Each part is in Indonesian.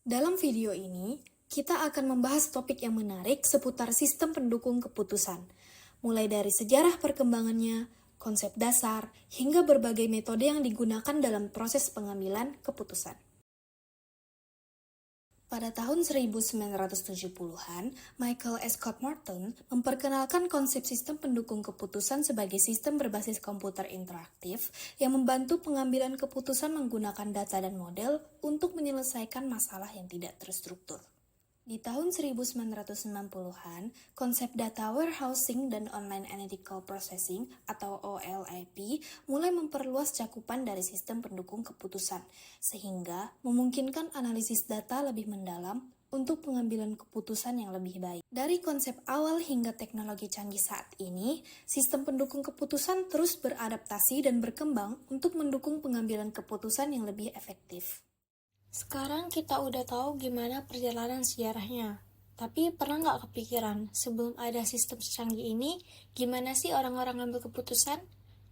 Dalam video ini, kita akan membahas topik yang menarik seputar sistem pendukung keputusan, mulai dari sejarah perkembangannya, konsep dasar, hingga berbagai metode yang digunakan dalam proses pengambilan keputusan. Pada tahun 1970-an, Michael Scott Morton memperkenalkan konsep sistem pendukung keputusan sebagai sistem berbasis komputer interaktif yang membantu pengambilan keputusan menggunakan data dan model untuk menyelesaikan masalah yang tidak terstruktur. Di tahun 1990-an, konsep data warehousing dan online analytical processing atau OLAP mulai memperluas cakupan dari sistem pendukung keputusan, sehingga memungkinkan analisis data lebih mendalam untuk pengambilan keputusan yang lebih baik. Dari konsep awal hingga teknologi canggih saat ini, sistem pendukung keputusan terus beradaptasi dan berkembang untuk mendukung pengambilan keputusan yang lebih efektif. Sekarang kita udah tahu gimana perjalanan sejarahnya. Tapi pernah nggak kepikiran, sebelum ada sistem secanggih ini, gimana sih orang-orang ngambil keputusan?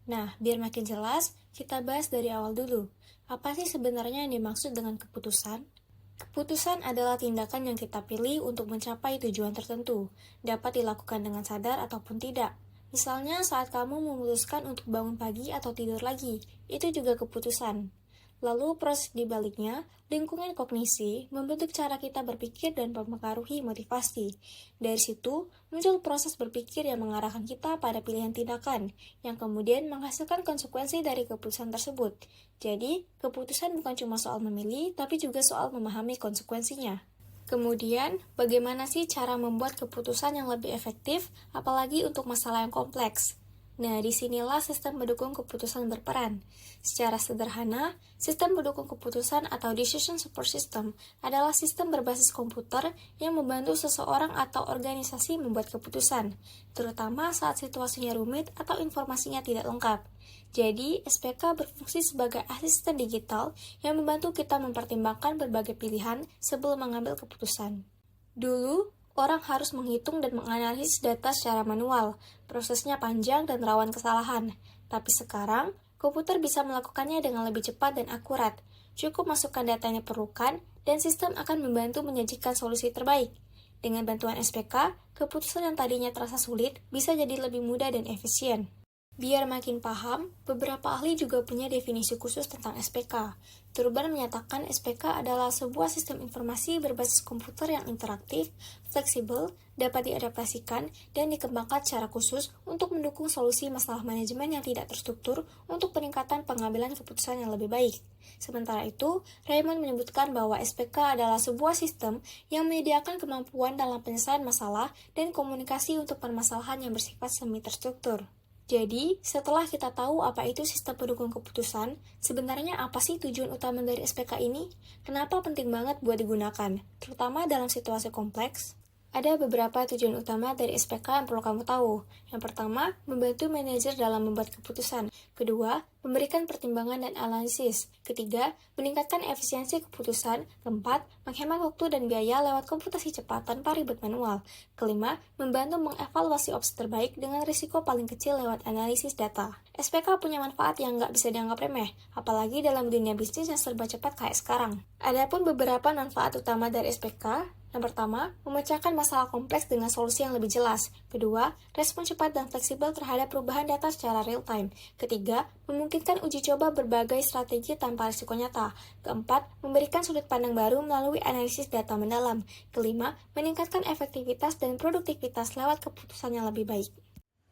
Nah, biar makin jelas, kita bahas dari awal dulu. Apa sih sebenarnya yang dimaksud dengan keputusan? Keputusan adalah tindakan yang kita pilih untuk mencapai tujuan tertentu, dapat dilakukan dengan sadar ataupun tidak. Misalnya saat kamu memutuskan untuk bangun pagi atau tidur lagi, itu juga keputusan. Lalu proses dibaliknya, lingkungan kognisi membentuk cara kita berpikir dan mempengaruhi motivasi. Dari situ, muncul proses berpikir yang mengarahkan kita pada pilihan tindakan, yang kemudian menghasilkan konsekuensi dari keputusan tersebut. Jadi, keputusan bukan cuma soal memilih, tapi juga soal memahami konsekuensinya. Kemudian, bagaimana sih cara membuat keputusan yang lebih efektif, apalagi untuk masalah yang kompleks? Nah, disinilah sistem pendukung keputusan berperan. Secara sederhana, sistem pendukung keputusan atau Decision Support System adalah sistem berbasis komputer yang membantu seseorang atau organisasi membuat keputusan, terutama saat situasinya rumit atau informasinya tidak lengkap. Jadi, SPK berfungsi sebagai asisten digital yang membantu kita mempertimbangkan berbagai pilihan sebelum mengambil keputusan. Dulu, orang harus menghitung dan menganalisis data secara manual. Prosesnya panjang dan rawan kesalahan. Tapi sekarang, komputer bisa melakukannya dengan lebih cepat dan akurat. Cukup masukkan data yang diperlukan, dan sistem akan membantu menyajikan solusi terbaik. Dengan bantuan SPK, keputusan yang tadinya terasa sulit bisa jadi lebih mudah dan efisien. Biar makin paham, beberapa ahli juga punya definisi khusus tentang SPK. Turban menyatakan SPK adalah sebuah sistem informasi berbasis komputer yang interaktif, fleksibel, dapat diadaptasikan, dan dikembangkan secara khusus untuk mendukung solusi masalah manajemen yang tidak terstruktur untuk peningkatan pengambilan keputusan yang lebih baik. Sementara itu, Raymond menyebutkan bahwa SPK adalah sebuah sistem yang menyediakan kemampuan dalam penyelesaian masalah dan komunikasi untuk permasalahan yang bersifat semi-terstruktur. Jadi, setelah kita tahu apa itu sistem pendukung keputusan, sebenarnya apa sih tujuan utama dari SPK ini? Kenapa penting banget buat digunakan, terutama dalam situasi kompleks? Ada beberapa tujuan utama dari SPK yang perlu kamu tahu. Yang pertama, membantu manajer dalam membuat keputusan. Kedua, memberikan pertimbangan dan analisis. Ketiga, meningkatkan efisiensi keputusan. Keempat, menghemat waktu dan biaya lewat komputasi cepat tanpa ribet manual. Kelima, membantu mengevaluasi opsi terbaik dengan risiko paling kecil lewat analisis data. SPK punya manfaat yang nggak bisa dianggap remeh, apalagi dalam dunia bisnis yang serba cepat kayak sekarang. Adapun beberapa manfaat utama dari SPK, yang pertama, memecahkan masalah kompleks dengan solusi yang lebih jelas. Kedua, respon cepat dan fleksibel terhadap perubahan data secara real-time. Ketiga, memungkinkan uji coba berbagai strategi tanpa risiko nyata. Keempat, memberikan sudut pandang baru melalui analisis data mendalam. Kelima, meningkatkan efektivitas dan produktivitas lewat keputusan yang lebih baik.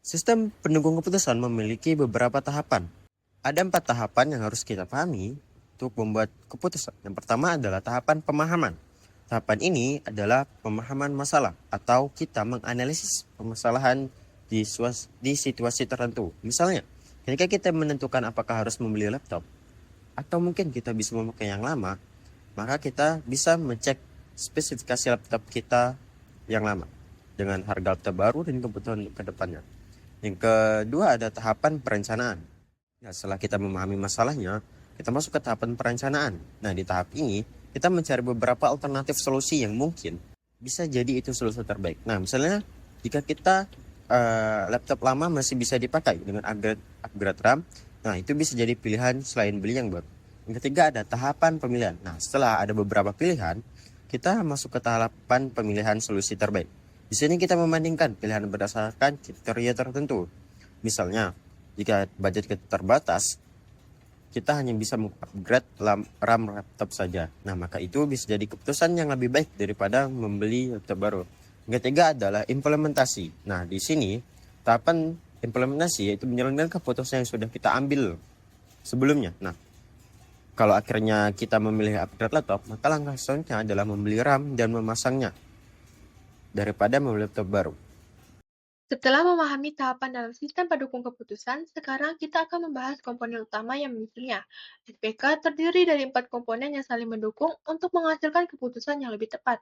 Sistem pendukung keputusan memiliki beberapa tahapan. Ada 4 tahapan yang harus kita pahami untuk membuat keputusan. Yang pertama adalah tahapan pemahaman. Tahapan ini adalah pemahaman masalah atau kita menganalisis permasalahan di situasi tertentu. Misalnya, ketika kita menentukan apakah harus membeli laptop atau mungkin kita bisa memakai yang lama, maka kita bisa mengecek spesifikasi laptop kita yang lama dengan harga laptop baru dan kebutuhan ke depannya. Yang kedua ada tahapan perencanaan. Nah, setelah kita memahami masalahnya, kita masuk ke tahapan perencanaan. Nah, di tahap ini kita mencari beberapa alternatif solusi yang mungkin bisa jadi itu solusi terbaik. Nah, misalnya jika kita laptop lama masih bisa dipakai dengan upgrade RAM, nah itu bisa jadi pilihan selain beli yang baru. Yang ketiga ada tahapan pemilihan. Nah, setelah ada beberapa pilihan, kita masuk ke tahapan pemilihan solusi terbaik. Di sini kita membandingkan pilihan berdasarkan kriteria tertentu. Misalnya, jika budget kita terbatas, kita hanya bisa mengupgrade RAM laptop saja. Nah, maka itu bisa jadi keputusan yang lebih baik daripada membeli laptop baru. Yang ketiga adalah implementasi. Nah, di sini tahapan implementasi yaitu menjalankan keputusan yang sudah kita ambil sebelumnya. Nah, kalau akhirnya kita memilih upgrade laptop, maka langkah selanjutnya adalah membeli RAM dan memasangnya daripada membeli laptop baru. Setelah memahami tahapan dalam sistem pendukung keputusan, sekarang kita akan membahas komponen utama yang menyusunnya. SPK terdiri dari 4 komponen yang saling mendukung untuk menghasilkan keputusan yang lebih tepat.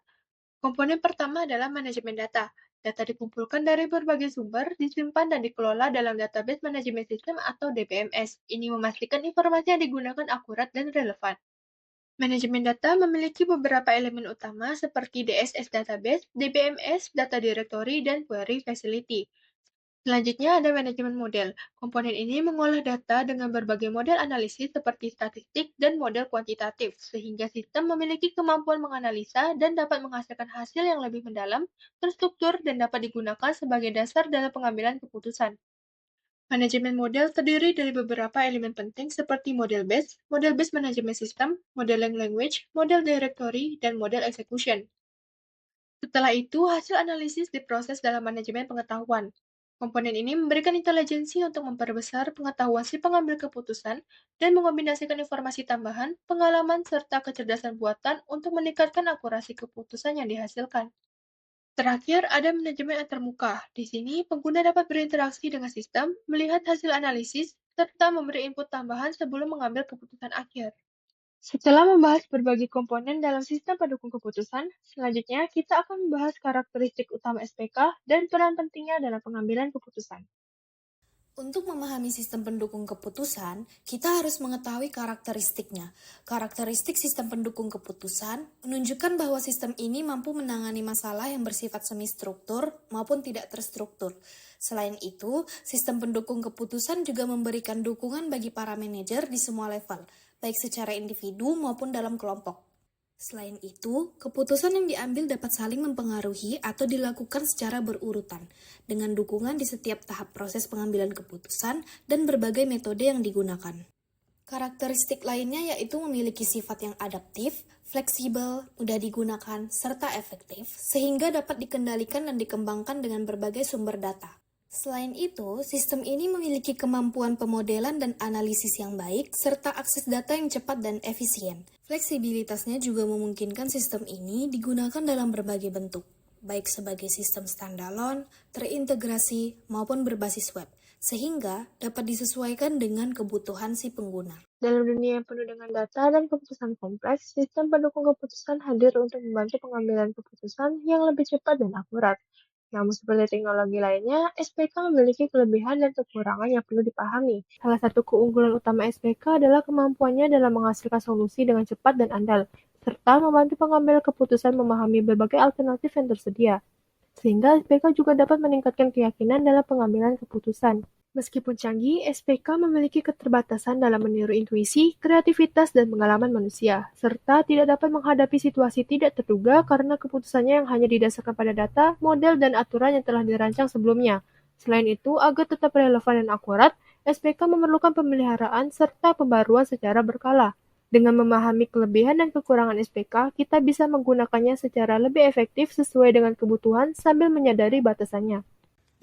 Komponen pertama adalah manajemen data. Data dikumpulkan dari berbagai sumber, disimpan dan dikelola dalam database manajemen sistem atau DBMS. Ini memastikan informasi yang digunakan akurat dan relevan. Manajemen data memiliki beberapa elemen utama seperti DSS database, DBMS, data directory, dan query facility. Selanjutnya ada manajemen model. Komponen ini mengolah data dengan berbagai model analisis seperti statistik dan model kuantitatif, sehingga sistem memiliki kemampuan menganalisa dan dapat menghasilkan hasil yang lebih mendalam, terstruktur, dan dapat digunakan sebagai dasar dalam pengambilan keputusan. Manajemen model terdiri dari beberapa elemen penting seperti model base manajemen sistem, modeling language, model directory, dan model execution. Setelah itu, hasil analisis diproses dalam manajemen pengetahuan. Komponen ini memberikan intelijensi untuk memperbesar pengetahuan si pengambil keputusan dan mengombinasikan informasi tambahan, pengalaman, serta kecerdasan buatan untuk meningkatkan akurasi keputusan yang dihasilkan. Terakhir, ada manajemen antarmuka. Di sini, pengguna dapat berinteraksi dengan sistem, melihat hasil analisis, serta memberi input tambahan sebelum mengambil keputusan akhir. Setelah membahas berbagai komponen dalam sistem pendukung keputusan, selanjutnya kita akan membahas karakteristik utama SPK dan peran pentingnya dalam pengambilan keputusan. Untuk memahami sistem pendukung keputusan, kita harus mengetahui karakteristiknya. Karakteristik sistem pendukung keputusan menunjukkan bahwa sistem ini mampu menangani masalah yang bersifat semi-struktur maupun tidak terstruktur. Selain itu, sistem pendukung keputusan juga memberikan dukungan bagi para manajer di semua level, baik secara individu maupun dalam kelompok. Selain itu, keputusan yang diambil dapat saling mempengaruhi atau dilakukan secara berurutan, dengan dukungan di setiap tahap proses pengambilan keputusan dan berbagai metode yang digunakan. Karakteristik lainnya yaitu memiliki sifat yang adaptif, fleksibel, mudah digunakan, serta efektif, sehingga dapat dikendalikan dan dikembangkan dengan berbagai sumber data. Selain itu, sistem ini memiliki kemampuan pemodelan dan analisis yang baik, serta akses data yang cepat dan efisien. Fleksibilitasnya juga memungkinkan sistem ini digunakan dalam berbagai bentuk, baik sebagai sistem standalone, terintegrasi, maupun berbasis web, sehingga dapat disesuaikan dengan kebutuhan si pengguna. Dalam dunia yang penuh dengan data dan keputusan kompleks, sistem pendukung keputusan hadir untuk membantu pengambilan keputusan yang lebih cepat dan akurat. Namun seperti teknologi lainnya, SPK memiliki kelebihan dan kekurangan yang perlu dipahami. Salah satu keunggulan utama SPK adalah kemampuannya dalam menghasilkan solusi dengan cepat dan andal, serta membantu pengambil keputusan memahami berbagai alternatif yang tersedia. Sehingga SPK juga dapat meningkatkan keyakinan dalam pengambilan keputusan. Meskipun canggih, SPK memiliki keterbatasan dalam meniru intuisi, kreativitas, dan pengalaman manusia, serta tidak dapat menghadapi situasi tidak terduga karena keputusannya yang hanya didasarkan pada data, model, dan aturan yang telah dirancang sebelumnya. Selain itu, agar tetap relevan dan akurat, SPK memerlukan pemeliharaan serta pembaruan secara berkala. Dengan memahami kelebihan dan kekurangan SPK, kita bisa menggunakannya secara lebih efektif sesuai dengan kebutuhan sambil menyadari batasannya.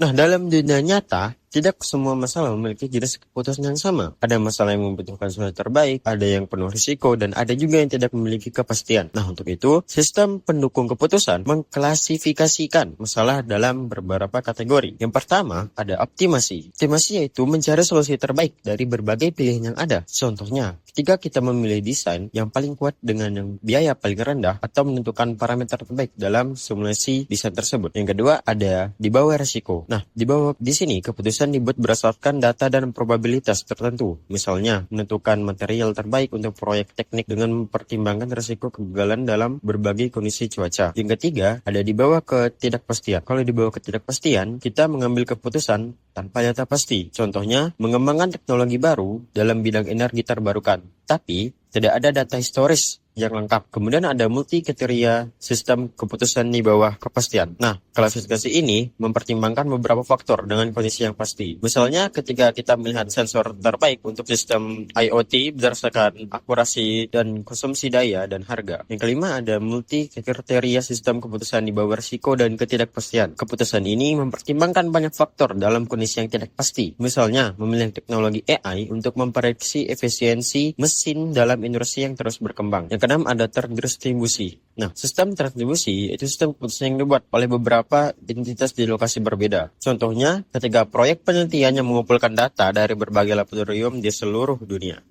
Nah, dalam dunia nyata, tidak semua masalah memiliki jenis keputusan yang sama. Ada masalah yang membutuhkan solusi terbaik, ada yang penuh risiko, dan ada juga yang tidak memiliki kepastian. Nah, untuk itu, sistem pendukung keputusan mengklasifikasikan masalah dalam beberapa kategori. Yang pertama, ada optimasi. Optimasi yaitu mencari solusi terbaik dari berbagai pilihan yang ada. Contohnya, ketika kita memilih desain yang paling kuat dengan yang biaya paling rendah atau menentukan parameter terbaik dalam simulasi desain tersebut. Yang kedua, ada di bawah risiko. Nah, di sini keputusan dibuat berdasarkan data dan probabilitas tertentu. Misalnya, menentukan material terbaik untuk proyek teknik dengan mempertimbangkan risiko kegagalan dalam berbagai kondisi cuaca. Yang ketiga, ada di bawah ketidakpastian. Kalau di bawah ketidakpastian, kita mengambil keputusan tanpa data pasti. Contohnya, mengembangkan teknologi baru dalam bidang energi terbarukan. Tapi, tidak ada data historis yang lengkap. Kemudian ada multi kriteria sistem keputusan di bawah kepastian. Nah, klasifikasi ini mempertimbangkan beberapa faktor dengan kondisi yang pasti. Misalnya ketika kita melihat sensor terbaik untuk sistem IoT berdasarkan akurasi dan konsumsi daya dan harga. Yang kelima ada multi kriteria sistem keputusan di bawah risiko dan ketidakpastian. Keputusan ini mempertimbangkan banyak faktor dalam kondisi yang tidak pasti. Misalnya, memilih teknologi AI untuk memprediksi efisiensi mesin dalam industri yang terus berkembang. Yang keenam ada terdistribusi. Nah, sistem terdistribusi itu sistem keputusan yang dibuat oleh beberapa entitas di lokasi berbeda. Contohnya, ketika proyek penelitian yang mengumpulkan data dari berbagai laboratorium di seluruh dunia.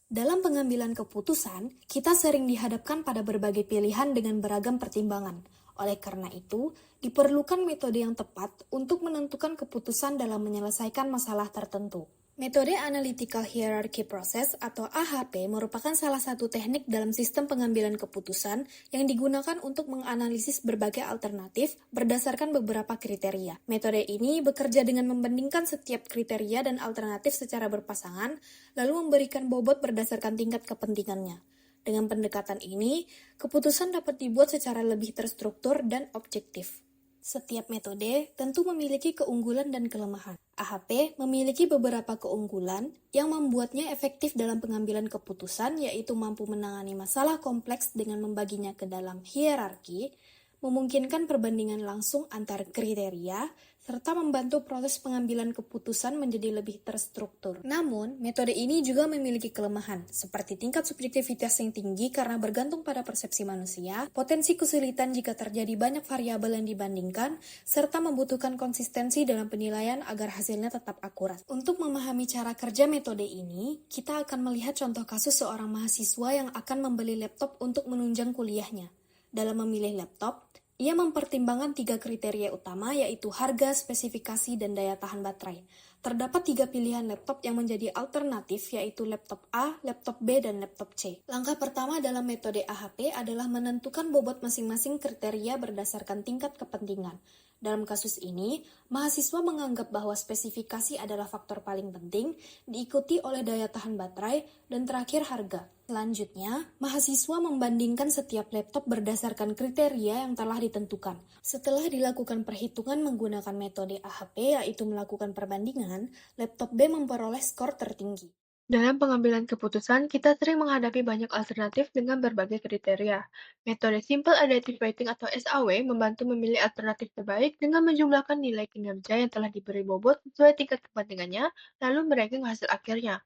Dalam pengambilan keputusan, kita sering dihadapkan pada berbagai pilihan dengan beragam pertimbangan. Oleh karena itu, diperlukan metode yang tepat untuk menentukan keputusan dalam menyelesaikan masalah tertentu. Metode Analytical Hierarchy Process atau AHP merupakan salah satu teknik dalam sistem pengambilan keputusan yang digunakan untuk menganalisis berbagai alternatif berdasarkan beberapa kriteria. Metode ini bekerja dengan membandingkan setiap kriteria dan alternatif secara berpasangan, lalu memberikan bobot berdasarkan tingkat kepentingannya. Dengan pendekatan ini, keputusan dapat dibuat secara lebih terstruktur dan objektif. Setiap metode tentu memiliki keunggulan dan kelemahan. AHP memiliki beberapa keunggulan yang membuatnya efektif dalam pengambilan keputusan, yaitu mampu menangani masalah kompleks dengan membaginya ke dalam hierarki, memungkinkan perbandingan langsung antar kriteria, serta membantu proses pengambilan keputusan menjadi lebih terstruktur. Namun, metode ini juga memiliki kelemahan, seperti tingkat subjektivitas yang tinggi karena bergantung pada persepsi manusia, potensi kesulitan jika terjadi banyak variabel yang dibandingkan, serta membutuhkan konsistensi dalam penilaian agar hasilnya tetap akurat. Untuk memahami cara kerja metode ini, kita akan melihat contoh kasus seorang mahasiswa yang akan membeli laptop untuk menunjang kuliahnya. Dalam memilih laptop, ia mempertimbangkan 3 kriteria utama, yaitu harga, spesifikasi, dan daya tahan baterai. Terdapat 3 pilihan laptop yang menjadi alternatif, yaitu laptop A, laptop B, dan laptop C. Langkah pertama dalam metode AHP adalah menentukan bobot masing-masing kriteria berdasarkan tingkat kepentingan. Dalam kasus ini, mahasiswa menganggap bahwa spesifikasi adalah faktor paling penting, diikuti oleh daya tahan baterai, dan terakhir harga. Selanjutnya, mahasiswa membandingkan setiap laptop berdasarkan kriteria yang telah ditentukan. Setelah dilakukan perhitungan menggunakan metode AHP, yaitu melakukan perbandingan, laptop B memperoleh skor tertinggi. Dalam pengambilan keputusan, kita sering menghadapi banyak alternatif dengan berbagai kriteria. Metode Simple Additive Weighting atau SAW membantu memilih alternatif terbaik dengan menjumlahkan nilai kinerja yang telah diberi bobot sesuai tingkat kepentingannya, lalu meranking hasil akhirnya.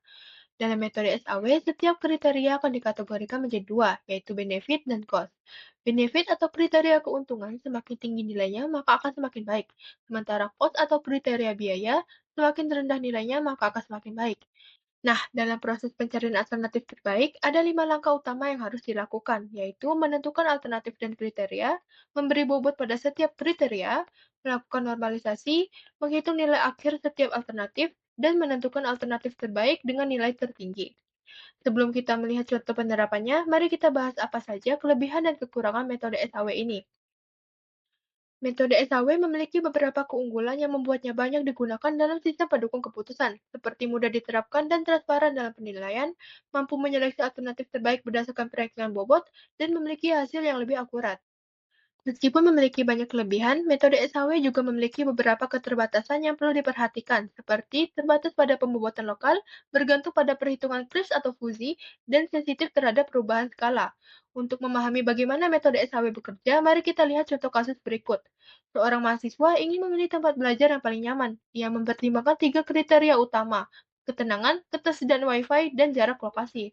Dalam metode SAW, setiap kriteria akan dikategorikan menjadi 2, yaitu benefit dan cost. Benefit atau kriteria keuntungan semakin tinggi nilainya, maka akan semakin baik. Sementara cost atau kriteria biaya, semakin rendah nilainya, maka akan semakin baik. Nah, dalam proses pencarian alternatif terbaik, ada 5 langkah utama yang harus dilakukan, yaitu menentukan alternatif dan kriteria, memberi bobot pada setiap kriteria, melakukan normalisasi, menghitung nilai akhir setiap alternatif, dan menentukan alternatif terbaik dengan nilai tertinggi. Sebelum kita melihat contoh penerapannya, mari kita bahas apa saja kelebihan dan kekurangan metode SAW ini. Metode SAW memiliki beberapa keunggulan yang membuatnya banyak digunakan dalam sistem pendukung keputusan, seperti mudah diterapkan dan transparan dalam penilaian, mampu menyeleksi alternatif terbaik berdasarkan perakiraan bobot, dan memiliki hasil yang lebih akurat. Meskipun memiliki banyak kelebihan, metode SAW juga memiliki beberapa keterbatasan yang perlu diperhatikan, seperti terbatas pada pembobotan lokal, bergantung pada perhitungan Krebs atau fusi, dan sensitif terhadap perubahan skala. Untuk memahami bagaimana metode SAW bekerja, mari kita lihat contoh kasus berikut. Seorang mahasiswa ingin memilih tempat belajar yang paling nyaman. Ia mempertimbangkan 3 kriteria utama, ketenangan, ketersediaan Wi-Fi, dan jarak lokasi.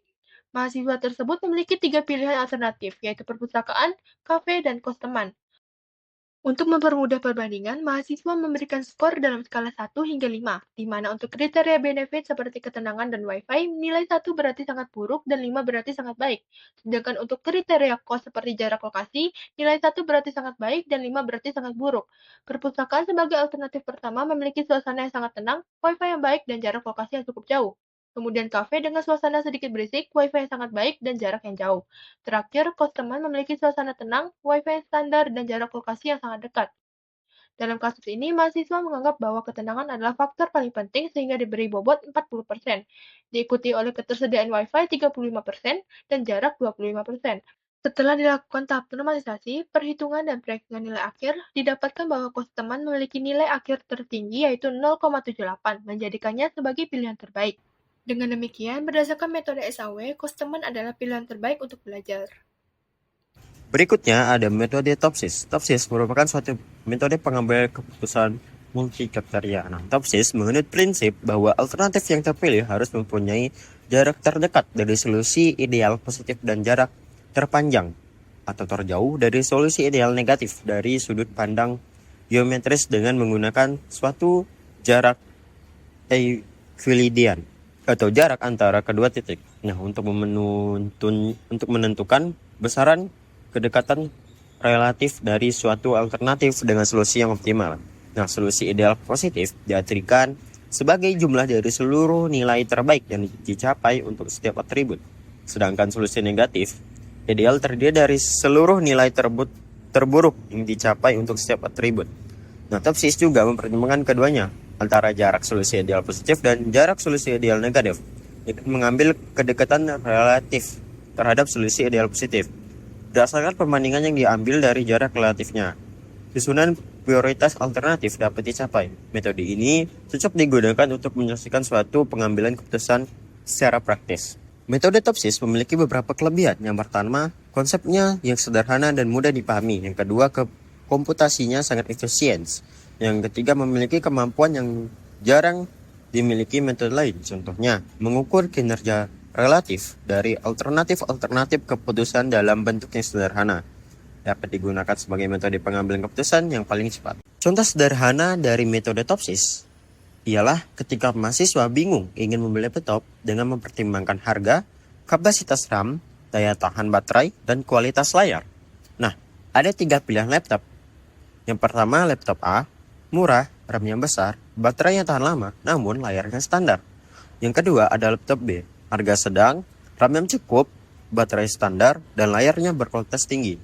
Mahasiswa tersebut memiliki 3 pilihan alternatif, yaitu perpustakaan, kafe, dan kos teman. Untuk mempermudah perbandingan, mahasiswa memberikan skor dalam skala 1 hingga 5, di mana untuk kriteria benefit seperti ketenangan dan Wi-Fi, nilai 1 berarti sangat buruk dan 5 berarti sangat baik. Sedangkan untuk kriteria kos seperti jarak lokasi, nilai 1 berarti sangat baik dan 5 berarti sangat buruk. Perpustakaan sebagai alternatif pertama memiliki suasana yang sangat tenang, Wi-Fi yang baik, dan jarak lokasi yang cukup jauh. Kemudian kafe dengan suasana sedikit berisik, Wi-Fi yang sangat baik, dan jarak yang jauh. Terakhir, kos teman memiliki suasana tenang, Wi-Fi yang standar, dan jarak lokasi yang sangat dekat. Dalam kasus ini, mahasiswa menganggap bahwa ketenangan adalah faktor paling penting sehingga diberi bobot 40%, diikuti oleh ketersediaan Wi-Fi 35% dan jarak 25%. Setelah dilakukan tahap normalisasi, perhitungan dan perakiraan nilai akhir, didapatkan bahwa Kosteman memiliki nilai akhir tertinggi yaitu 0,78, menjadikannya sebagai pilihan terbaik. Dengan demikian, berdasarkan metode SAW, Kosteman adalah pilihan terbaik untuk belajar. Berikutnya ada metode TOPSIS. TOPSIS merupakan suatu metode pengambilan keputusan multikriteria. Nah, TOPSIS menganut prinsip bahwa alternatif yang terpilih harus mempunyai jarak terdekat dari solusi ideal positif dan jarak terpanjang atau terjauh dari solusi ideal negatif dari sudut pandang geometris dengan menggunakan suatu jarak Euclidean atau jarak antara kedua titik. Nah, untuk menentukan besaran kedekatan relatif dari suatu alternatif dengan solusi yang optimal. Nah, solusi ideal positif diartikan sebagai jumlah dari seluruh nilai terbaik yang dicapai untuk setiap atribut. Sedangkan solusi negatif ideal terdiri dari seluruh nilai terburuk yang dicapai untuk setiap atribut. Nah, TOPSIS juga mempertimbangkan keduanya, antara jarak solusi ideal positif dan jarak solusi ideal negatif, dengan mengambil kedekatan relatif terhadap solusi ideal positif. Berdasarkan perbandingan yang diambil dari jarak relatifnya, susunan prioritas alternatif dapat dicapai. Metode ini cocok digunakan untuk menyelesaikan suatu pengambilan keputusan secara praktis. Metode TOPSIS memiliki beberapa kelebihan. Yang pertama, konsepnya yang sederhana dan mudah dipahami. Yang kedua, komputasinya sangat efisien. Yang ketiga, memiliki kemampuan yang jarang dimiliki metode lain. Contohnya, mengukur kinerja relatif dari alternatif-alternatif keputusan dalam bentuk yang sederhana. Dapat digunakan sebagai metode pengambilan keputusan yang paling cepat. Contoh sederhana dari metode TOPSIS ialah ketika mahasiswa bingung ingin membeli laptop dengan mempertimbangkan harga, kapasitas RAM, daya tahan baterai, dan kualitas layar. Nah, ada 3 pilihan laptop. Yang pertama, laptop A, murah, RAM-nya besar, baterainya tahan lama, namun layarnya standar. Yang kedua ada laptop B, harga sedang, RAM yang cukup, baterai standar, dan layarnya berkualitas tinggi.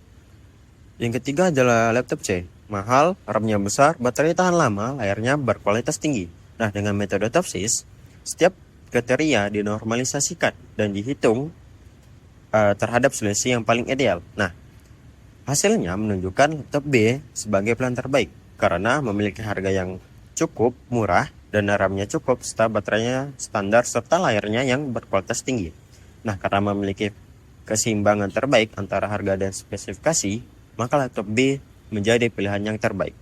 Yang ketiga adalah laptop C, mahal, RAM-nya besar, baterai tahan lama, layarnya berkualitas tinggi. Nah, dengan metode TOPSIS, setiap kriteria dinormalisasikan dan dihitung terhadap solusi yang paling ideal. Nah, hasilnya menunjukkan laptop B sebagai pilihan terbaik karena memiliki harga yang cukup murah dan RAM-nya cukup, serta baterainya standar, serta layarnya yang berkualitas tinggi. Nah, karena memiliki keseimbangan terbaik antara harga dan spesifikasi, maka laptop B menjadi pilihan yang terbaik.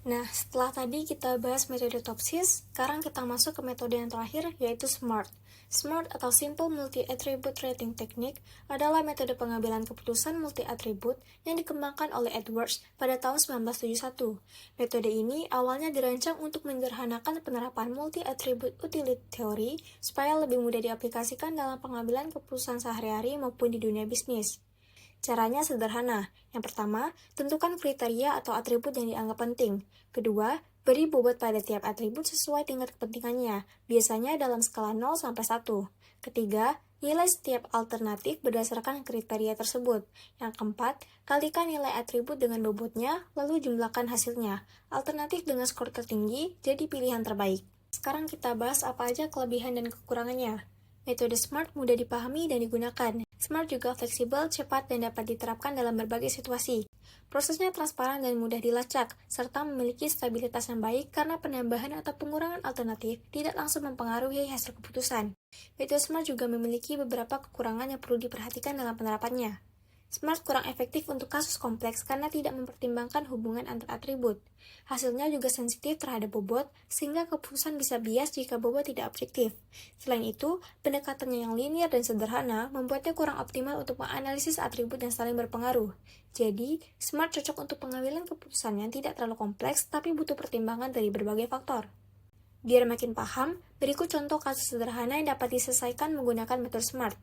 Nah, setelah tadi kita bahas metode TOPSIS, sekarang kita masuk ke metode yang terakhir, yaitu SMART. SMART atau Simple Multi-Attribute Rating Technique adalah metode pengambilan keputusan multi-atribut yang dikembangkan oleh Edwards pada tahun 1971. Metode ini awalnya dirancang untuk menyederhanakan penerapan multi-attribute utility theory supaya lebih mudah diaplikasikan dalam pengambilan keputusan sehari-hari maupun di dunia bisnis. Caranya sederhana. Yang pertama, tentukan kriteria atau atribut yang dianggap penting. Kedua, beri bobot pada tiap atribut sesuai tingkat kepentingannya, biasanya dalam skala 0 sampai 1. Ketiga, nilai setiap alternatif berdasarkan kriteria tersebut. Yang keempat, kalikan nilai atribut dengan bobotnya, lalu jumlahkan hasilnya. Alternatif dengan skor tertinggi jadi pilihan terbaik. Sekarang kita bahas apa aja kelebihan dan kekurangannya. Metode SMART mudah dipahami dan digunakan. SMART juga fleksibel, cepat, dan dapat diterapkan dalam berbagai situasi. Prosesnya transparan dan mudah dilacak, serta memiliki stabilitas yang baik karena penambahan atau pengurangan alternatif tidak langsung mempengaruhi hasil keputusan. Metode SMART juga memiliki beberapa kekurangan yang perlu diperhatikan dalam penerapannya. SMART kurang efektif untuk kasus kompleks karena tidak mempertimbangkan hubungan antar atribut. Hasilnya juga sensitif terhadap bobot, sehingga keputusan bisa bias jika bobot tidak objektif. Selain itu, pendekatannya yang linear dan sederhana membuatnya kurang optimal untuk menganalisis atribut yang saling berpengaruh. Jadi, SMART cocok untuk pengambilan keputusan yang tidak terlalu kompleks tapi butuh pertimbangan dari berbagai faktor. Biar makin paham, berikut contoh kasus sederhana yang dapat diselesaikan menggunakan metode SMART.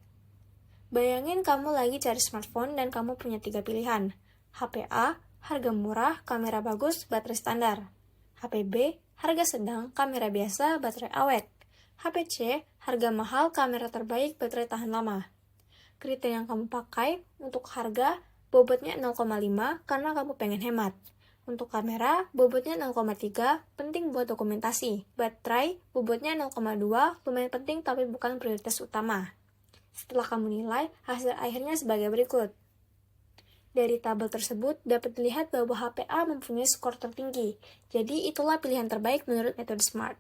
Bayangin kamu lagi cari smartphone dan kamu punya 3 pilihan. HP A, harga murah, kamera bagus, baterai standar. HP B, harga sedang, kamera biasa, baterai awet. HP C, harga mahal, kamera terbaik, baterai tahan lama. Kriteria yang kamu pakai untuk harga, bobotnya 0,5 karena kamu pengen hemat. Untuk kamera, bobotnya 0,3, penting buat dokumentasi. Baterai, bobotnya 0,2, lumayan penting tapi bukan prioritas utama. Setelah kamu nilai, hasil akhirnya sebagai berikut. Dari tabel tersebut, dapat dilihat bahwa HPA mempunyai skor tertinggi. Jadi, itulah pilihan terbaik menurut metode SMART.